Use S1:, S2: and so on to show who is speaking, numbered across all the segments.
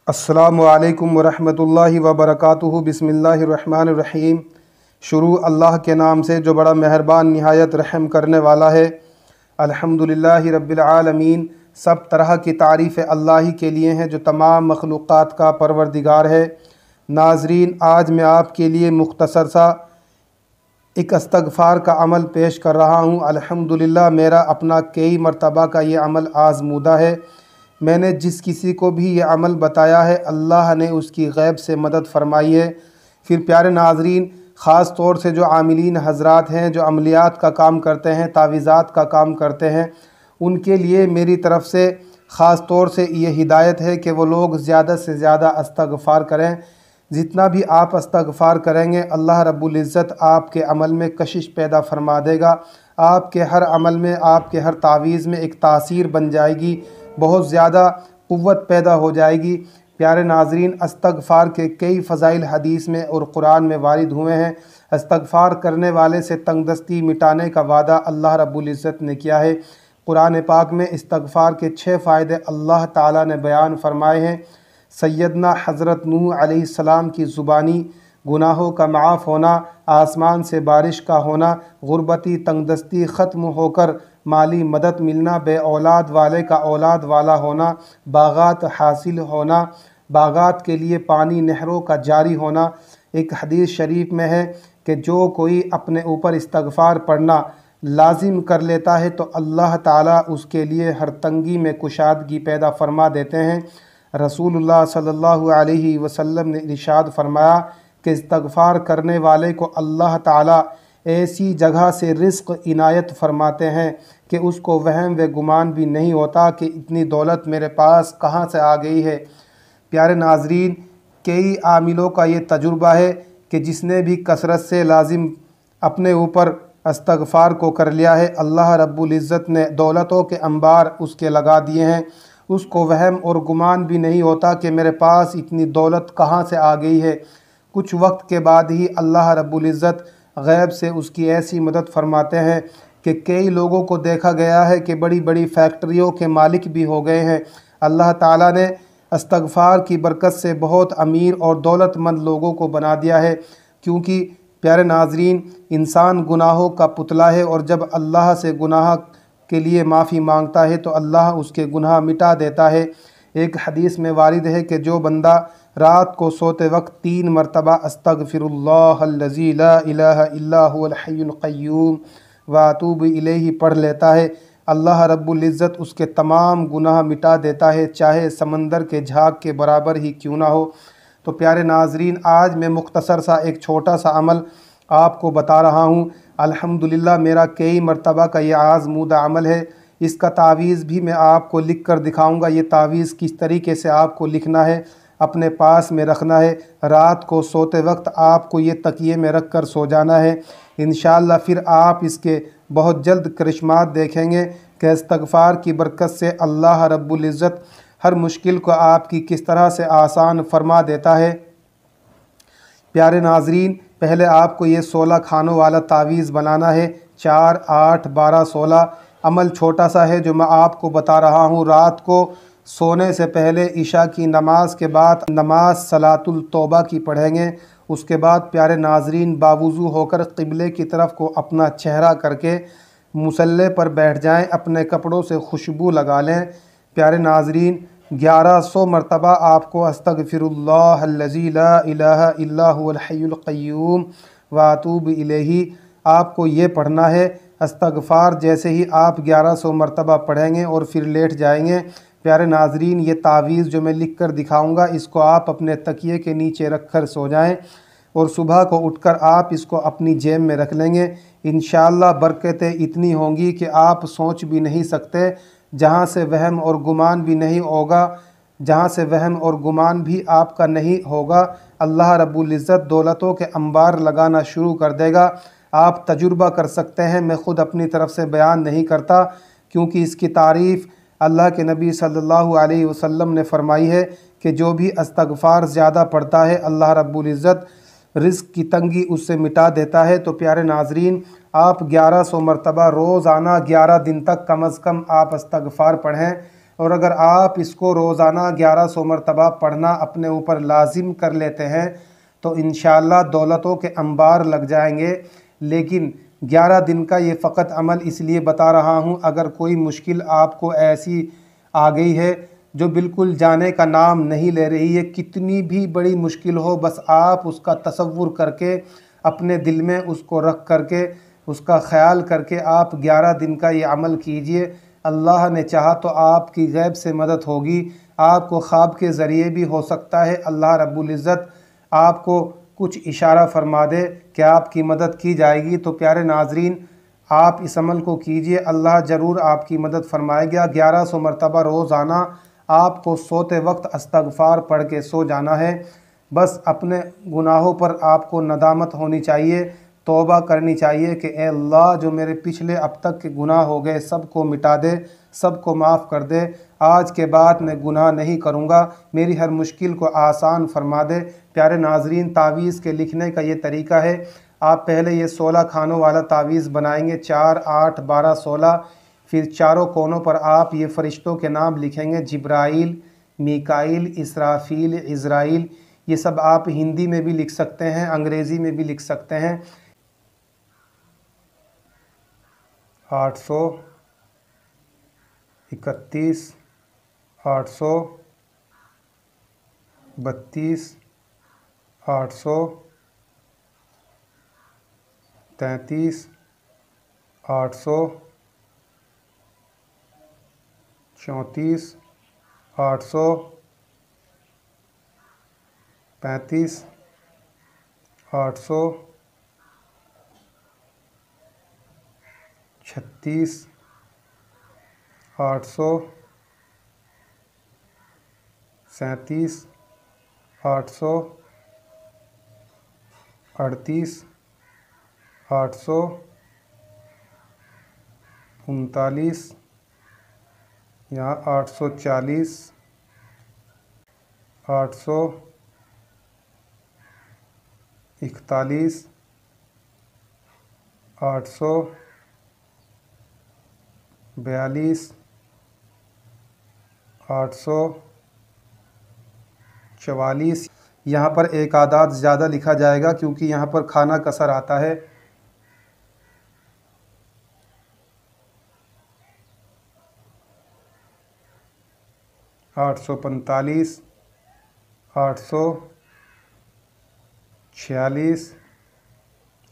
S1: السلام علیکم ورحمۃ اللہ وبرکاتہ۔ بسم اللہ الرحمن الرحیم۔ شروع اللہ کے نام سے جو بڑا مہربان نہایت رحم کرنے والا ہے۔ الحمدللہ رب العالمین۔ سب طرح کی تعریف اللہ ہی کے لیے ہیں جو تمام مخلوقات کا پروردگار ہے۔ ناظرین، آج میں آپ کے لیے مختصر سا ایک استغفار کا عمل پیش کر رہا ہوں۔ الحمدللہ میرا اپنا کئی مرتبہ کا یہ عمل آزمودہ ہے۔ میں نے جس کسی کو بھی یہ عمل بتایا ہے اللہ نے اس کی غیب سے مدد فرمائی ہے۔ پھر پیارے ناظرین، خاص طور سے جو عاملین حضرات ہیں، جو عملیات کا کام کرتے ہیں، تعویذات کا کام کرتے ہیں، ان کے لیے میری طرف سے خاص طور سے یہ ہدایت ہے کہ وہ لوگ زیادہ سے زیادہ استغفار کریں۔ جتنا بھی آپ استغفار کریں گے اللہ رب العزت آپ کے عمل میں کشش پیدا فرما دے گا۔ آپ کے ہر عمل میں، آپ کے ہر تعویذ میں ایک تاثیر بن جائے گی، بہت زیادہ قوت پیدا ہو جائے گی۔ پیارے ناظرین، استغفار کے کئی فضائل حدیث میں اور قرآن میں وارد ہوئے ہیں۔ استغفار کرنے والے سے تنگ دستی مٹانے کا وعدہ اللہ رب العزت نے کیا ہے۔ قرآن پاک میں استغفار کے 6 فائدے اللہ تعالیٰ نے بیان فرمائے ہیں۔ سیدنا حضرت نوح علیہ السلام کی زبانی گناہوں کا معاف ہونا، آسمان سے بارش کا ہونا، غربتی تنگ دستی ختم ہو کر مالی مدد ملنا، بے اولاد والے کا اولاد والا ہونا، باغات حاصل ہونا، باغات کے لیے پانی نہروں کا جاری ہونا۔ ایک حدیث شریف میں ہے کہ جو کوئی اپنے اوپر استغفار پڑھنا لازم کر لیتا ہے تو اللہ تعالیٰ اس کے لیے ہر تنگی میں کشادگی پیدا فرما دیتے ہیں۔ رسول اللہ صلی اللہ علیہ وسلم نے ارشاد فرمایا کہ استغفار کرنے والے کو اللہ تعالیٰ ایسی جگہ سے رزق عنایت فرماتے ہیں کہ اس کو وہم و گمان بھی نہیں ہوتا کہ اتنی دولت میرے پاس کہاں سے آ گئی ہے۔ پیارے ناظرین، کئی عاملوں کا یہ تجربہ ہے کہ جس نے بھی کثرت سے لازم اپنے اوپر استغفار کو کر لیا ہے، اللہ رب العزت نے دولتوں کے انبار اس کے لگا دیے ہیں۔ اس کو وہم اور گمان بھی نہیں ہوتا کہ میرے پاس اتنی دولت کہاں سے آ گئی ہے۔ کچھ وقت کے بعد ہی اللہ رب العزت غیب سے اس کی ایسی مدد فرماتے ہیں کہ کئی لوگوں کو دیکھا گیا ہے کہ بڑی بڑی فیکٹریوں کے مالک بھی ہو گئے ہیں۔ اللہ تعالیٰ نے استغفار کی برکت سے بہت امیر اور دولت مند لوگوں کو بنا دیا ہے، کیونکہ پیارے ناظرین، انسان گناہوں کا پتلا ہے اور جب اللہ سے گناہ کے لیے معافی مانگتا ہے تو اللہ اس کے گناہ مٹا دیتا ہے۔ ایک حدیث میں وارد ہے کہ جو بندہ رات کو سوتے وقت 3 مرتبہ استغفر اللہ الذی لا الہ الا هو الحی القیوم واتوب الیہ پڑھ لیتا ہے، اللہ رب العزت اس کے تمام گناہ مٹا دیتا ہے، چاہے سمندر کے جھاگ کے برابر ہی کیوں نہ ہو۔ تو پیارے ناظرین، آج میں مختصر سا ایک چھوٹا سا عمل آپ کو بتا رہا ہوں۔ الحمدللہ میرا کئی مرتبہ کا یہ آزمودہ عمل ہے۔ اس کا تعویذ بھی میں آپ کو لکھ کر دکھاؤں گا۔ یہ تعویذ کس طریقے سے آپ کو لکھنا ہے، اپنے پاس میں رکھنا ہے، رات کو سوتے وقت آپ کو یہ تکیے میں رکھ کر سو جانا ہے۔ انشاءاللہ پھر آپ اس کے بہت جلد کرشمات دیکھیں گے کہ استغفار کی برکت سے اللہ رب العزت ہر مشکل کو آپ کی کس طرح سے آسان فرما دیتا ہے۔ پیارے ناظرین، پہلے آپ کو یہ 16 کھانوں والا تعویذ بنانا ہے۔ 4، 8، 12، 16 عمل چھوٹا سا ہے جو میں آپ کو بتا رہا ہوں۔ رات کو سونے سے پہلے عشاء کی نماز کے بعد نماز صلاۃ التوبہ کی پڑھیں گے۔ اس کے بعد پیارے ناظرین باوضو ہو کر قبلے کی طرف کو اپنا چہرہ کر کے مصلی پر بیٹھ جائیں، اپنے کپڑوں سے خوشبو لگا لیں۔ پیارے ناظرین، 1100 مرتبہ آپ کو استغفر اللہ الذی لا الہ الا هو الحی القیوم واتوب الیہ آپ کو یہ پڑھنا ہے۔ استغفار جیسے ہی آپ 1100 مرتبہ پڑھیں گے اور پھر لیٹ جائیں گے، پیارے ناظرین یہ تعویذ جو میں لکھ کر دکھاؤں گا اس کو آپ اپنے تکیے کے نیچے رکھ کر سو جائیں اور صبح کو اٹھ کر آپ اس کو اپنی جیب میں رکھ لیں گے۔ انشاءاللہ برکتیں اتنی ہوں گی کہ آپ سوچ بھی نہیں سکتے۔ جہاں سے وہم اور گمان بھی نہیں ہوگا، جہاں سے وہم اور گمان بھی آپ کا نہیں ہوگا، اللہ رب العزت دولتوں کے انبار لگانا شروع کر دے گا۔ آپ تجربہ کر سکتے ہیں، میں خود اپنی طرف سے بیان نہیں کرتا، کیونکہ اس کی تعریف اللہ کے نبی صلی اللہ علیہ وسلم نے فرمائی ہے کہ جو بھی استغفار زیادہ پڑھتا ہے اللہ رب العزت رزق کی تنگی اس سے مٹا دیتا ہے۔ تو پیارے ناظرین، آپ 1100 مرتبہ روزانہ 11 دن تک کم از کم آپ استغفار پڑھیں اور اگر آپ اس کو روزانہ 1100 مرتبہ پڑھنا اپنے اوپر لازم کر لیتے ہیں تو انشاءاللہ دولتوں کے انبار لگ جائیں گے۔ لیکن 11 دن کا یہ فقط عمل اس لیے بتا رہا ہوں، اگر کوئی مشکل آپ کو ایسی آ گئی ہے جو بالکل جانے کا نام نہیں لے رہی ہے، کتنی بھی بڑی مشکل ہو، بس آپ اس کا تصور کر کے اپنے دل میں اس کو رکھ کر کے اس کا خیال کر کے آپ 11 دن کا یہ عمل کیجئے۔ اللہ نے چاہا تو آپ کی غیب سے مدد ہوگی، آپ کو خواب کے ذریعے بھی ہو سکتا ہے اللہ رب العزت آپ کو کچھ اشارہ فرما دے کہ آپ کی مدد کی جائے گی۔ تو پیارے ناظرین، آپ اس عمل کو کیجئے، اللہ ضرور آپ کی مدد فرمائے گا۔ 1100 مرتبہ روزانہ آپ کو سوتے وقت استغفار پڑھ کے سو جانا ہے۔ بس اپنے گناہوں پر آپ کو ندامت ہونی چاہیے، توبہ کرنی چاہیے کہ اے اللہ جو میرے پچھلے اب تک کے گناہ ہو گئے سب کو مٹا دے، سب کو معاف کر دے، آج کے بعد میں گناہ نہیں کروں گا، میری ہر مشکل کو آسان فرما دے۔ پیارے ناظرین، تعویذ کے لکھنے کا یہ طریقہ ہے، آپ پہلے یہ 16 خانوں والا تعویذ بنائیں گے، 4 8 12 16، پھر چاروں کونوں پر آپ یہ فرشتوں کے نام لکھیں گے، جبرائیل، میکائیل، اسرافیل، عزرائیل۔ یہ سب آپ ہندی میں بھی لکھ سکتے ہیں، انگریزی میں بھی لکھ سکتے ہیں۔ 831 832 833 834 835 836 837 838 839 یہاں 840 841 842 844۔ یہاں پر ایک اعداد زیادہ لکھا جائے گا کیونکہ یہاں پر کھانا کسر آتا ہے۔ 845 846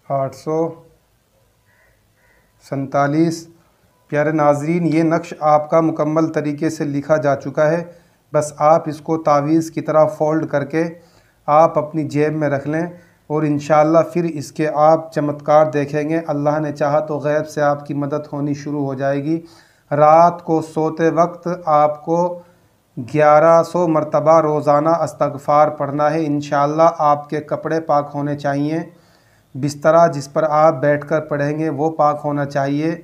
S1: 847۔ پیارے ناظرین، یہ نقش آپ کا مکمل طریقے سے لکھا جا چکا ہے، بس آپ اس کو تعویذ کی طرح فولڈ کر کے آپ اپنی جیب میں رکھ لیں اور انشاءاللہ پھر اس کے آپ چمتکار دیکھیں گے۔ اللہ نے چاہا تو غیب سے آپ کی مدد ہونی شروع ہو جائے گی۔ رات کو سوتے وقت آپ کو 1100 مرتبہ روزانہ استغفار پڑھنا ہے۔ انشاءاللہ آپ کے کپڑے پاک ہونے چاہیے، بسترہ جس پر آپ بیٹھ کر پڑھیں گے وہ پاک ہونا چاہیے۔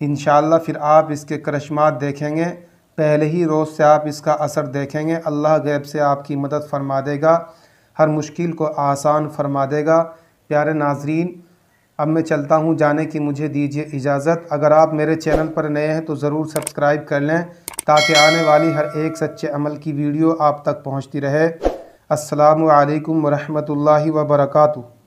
S1: انشاءاللہ پھر آپ اس کے کرشمات دیکھیں گے، پہلے ہی روز سے آپ اس کا اثر دیکھیں گے۔ اللہ غیب سے آپ کی مدد فرما دے گا، ہر مشکل کو آسان فرما دے گا۔ پیارے ناظرین، اب میں چلتا ہوں، جانے کی مجھے دیجیے اجازت۔ اگر آپ میرے چینل پر نئے ہیں تو ضرور سبسکرائب کر لیں تاکہ آنے والی ہر ایک سچے عمل کی ویڈیو آپ تک پہنچتی رہے۔ السلام علیکم ورحمۃ اللہ وبرکاتہ۔